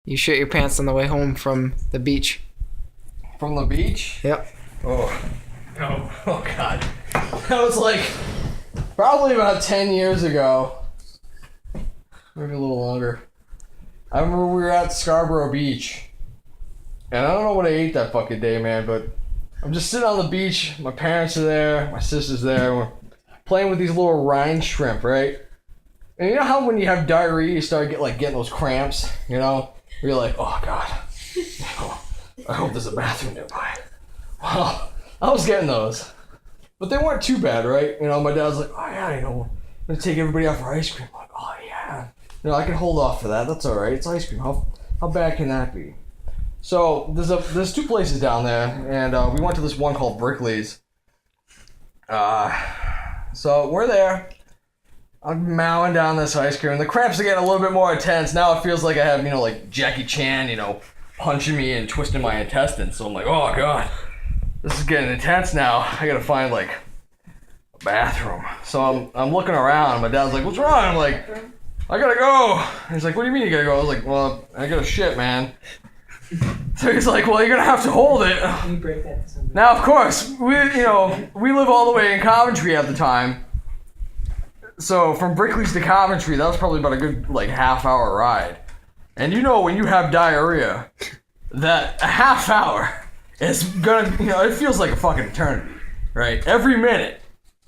You shit your pants on the way home from the beach. From the beach? Yep. Oh. No. Oh, God. That was like probably about 10 years ago. Maybe a little longer. I remember we were at Scarborough Beach. And I don't know what I ate that fucking day, man, but I'm just sitting on the beach. My parents are there. My sister's there. We're playing with these little Rhine shrimp, right? And you know how when you have diarrhea, you start getting those cramps, you know? Where you're like, oh, God. I hope there's a bathroom nearby. Well, I was getting those. But they weren't too bad, right? You know, my dad was like, oh, yeah, I'm going to take everybody out for ice cream. I'm like, oh, yeah. You know, I can hold off for that. That's all right. It's ice cream. How bad can that be? So there's two places down there, and we went to this one called Brickley's. So we're there. I'm mowing down this ice cream, and the cramps are getting a little bit more intense. Now it feels like I have, like Jackie Chan, punching me and twisting my intestines. So I'm like, oh, God, this is getting intense now. I gotta find, a bathroom. So I'm looking around, and my dad's like, what's wrong? I'm like, I gotta go. And he's like, what do you mean you gotta go? I was like, well, I gotta shit, man. So he's like, well, you're gonna have to hold it. Can you break that to somebody? Now, of course, we live all the way in Coventry at the time. So from Brickley's to Coventry, that was probably about a good, half-hour ride. And when you have diarrhea, that a half hour is gonna, it feels like a fucking eternity, right? Every minute,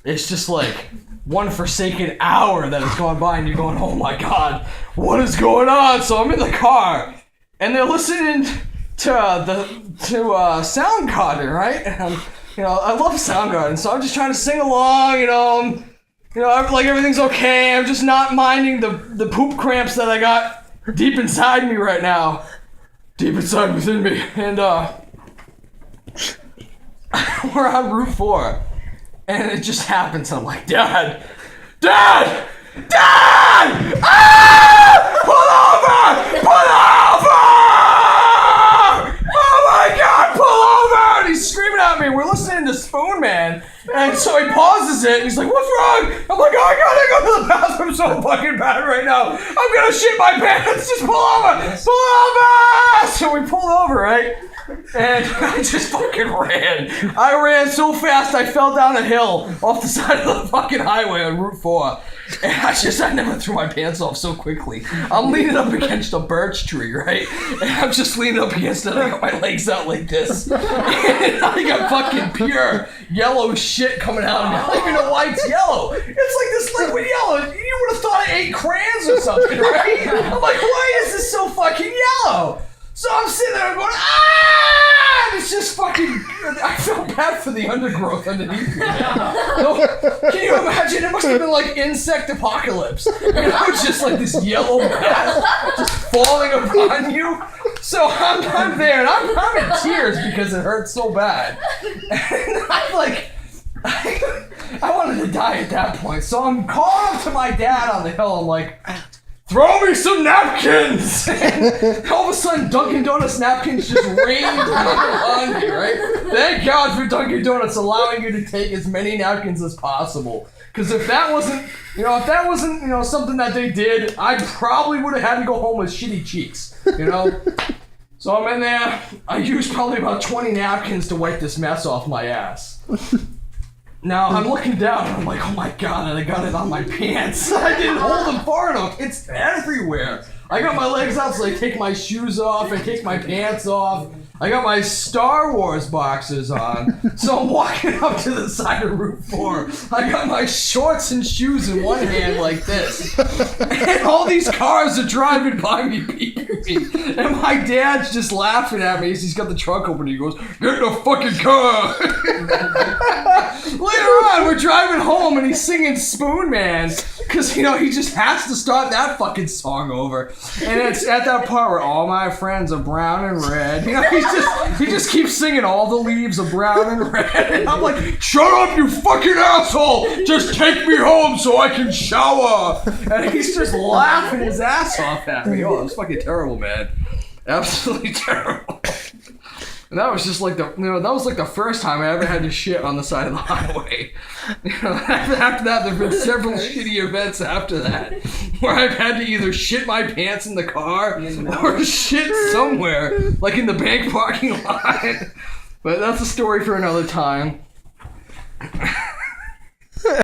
it's just like one forsaken hour that has gone by and you're going, oh my God, what is going on? So I'm in the car, and they're listening to Soundgarden, right? And I love Soundgarden, so I'm just trying to sing along, like everything's okay. I'm just not minding the poop cramps that I got deep inside me right now. Deep inside within me. And we're on Route 4. And it just happens. I'm like, Dad! Ah! Pull over! Oh my God, pull over! And he's screaming at me. We're listening to Spoon Man. And so he pauses it, and he's like, what's wrong? I'm like, oh, I gotta go to the bathroom so fucking bad right now. I'm gonna shit my pants. Just pull over. Pull over! So we pulled over, right? And I just fucking ran. I ran so fast I fell down a hill off the side of the fucking highway on Route 4. And I never threw my pants off so quickly. I'm leaning up against a birch tree, right? And I'm just leaning up against it. I got my legs out like this. And I got fucking pure yellow shit coming out of me. I don't even know why it's yellow. It's like this liquid yellow. You would have thought I ate crayons or something, right? I'm like, why is this so fucking yellow? So I'm sitting there going, ah! And it's just fucking, I feel bad for the undergrowth underneath me. Can you imagine? It must have been like insect apocalypse. It's just like this yellow mass just falling upon you. So I'm there, and I'm in tears because it hurts so bad. And I'm like, I wanted to die at that point. So I'm calling up to my dad on the hill. I'm like, throw me some napkins! And all of a sudden, Dunkin' Donuts napkins just rained on me, right? Thank God for Dunkin' Donuts allowing you to take as many napkins as possible. Because if that wasn't, something that they did, I probably would have had to go home with shitty cheeks, So I'm in there. I used probably about 20 napkins to wipe this mess off my ass. Now, I'm looking down, and I'm like, oh my God, and I got it on my pants. I didn't hold them far enough. It's everywhere. I got my legs out, so I take my shoes off, I take my pants off. I got my Star Wars boxers on. So I'm walking up to the side of Route 4. I got my shorts and shoes in one hand like this. And all these cars are driving by me, beeping me. And my dad's just laughing at me as he's got the trunk open. He goes, get in the fucking car. Later on, we're driving home and he's singing Spoon Man. Because, he just has to start that fucking song over. And it's at that part where all my friends are brown and red. He just keeps singing all the leaves are brown and red. And I'm like, shut up, you fucking asshole! Just take me home so I can shower! And he's just laughing his ass off at me. Oh, it was fucking terrible, man. Absolutely terrible. And that was just like that was like the first time I ever had to shit on the side of the highway. After that, there've been several shitty events after that where I've had to either shit my pants in the car or shit somewhere, like in the bank parking lot. But that's a story for another time.